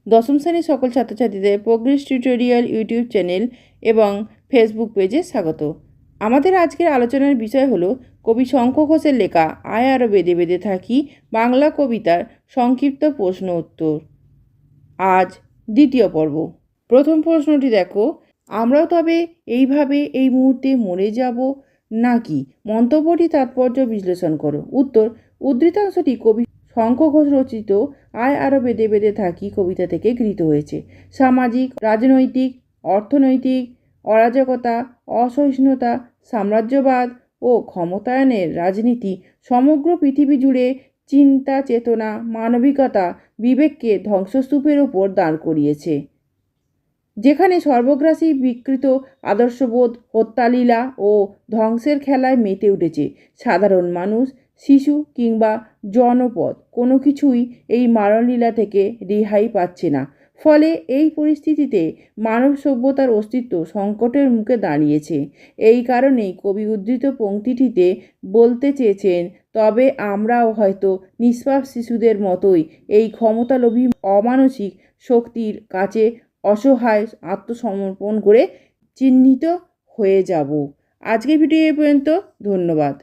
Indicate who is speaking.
Speaker 1: দশম শ্রেণীর সকল ছাত্রছাত্রীদের প্রোগ্রেস টিউটোরিয়াল ইউটিউব চ্যানেল এবং ফেসবুক পেজে স্বাগত। আমাদের আজকের আলোচনার বিষয় হলো কবি শঙ্খ ঘোষের লেখা আয় আরো বেদে বেদে থাকি বাংলা কবিতার সংক্ষিপ্ত প্রশ্ন উত্তর। আজ দ্বিতীয় পর্ব। প্রথম প্রশ্নটি দেখো, আমরাও তবে এইভাবে এই মুহূর্তে মরে যাব নাকি? মন্তব্যটি তাৎপর্য বিশ্লেষণ করো। উত্তর, উদ্ধৃতাংশটি কবি শঙ্খ ঘোষ রচিত আয় আরো বেদে বেদে থাকি কবিতা থেকে গৃহীত হয়েছে। সামাজিক, রাজনৈতিক, অর্থনৈতিক অরাজকতা, অসহিষ্ণুতা, সাম্রাজ্যবাদ ও ক্ষমতায়নের রাজনীতি সমগ্র পৃথিবী জুড়ে চিন্তা, চেতনা, মানবিকতা, বিবেককে ধ্বংসস্তূপের ওপর দাঁড় করিয়েছে। যেখানে সর্বগ্রাসী বিকৃত আদর্শবোধ হত্যালীলা ও ধ্বংসের খেলায় মেতে উঠেছে, সাধারণ মানুষ, শিশু কিংবা জনপদ কোনো কিছুই এই মারণলীলা থেকে রেহাই পাচ্ছে না। ফলে এই পরিস্থিতিতে মানব সভ্যতার অস্তিত্ব সংকটের মুখে দাঁড়িয়েছে। এই কারণেই কবি উদ্ধৃত পংক্তিটিতে বলতে চেয়েছেন, তবে আমরাও হয়তো নিষ্পাপ শিশুদের মতোই এই ক্ষমতালোভী অমানসিক শক্তির কাছে অসহায় আত্মসমর্পণ করে চিহ্নিত হয়ে যাব। আজকের ভিডিও এই পর্যন্ত। ধন্যবাদ।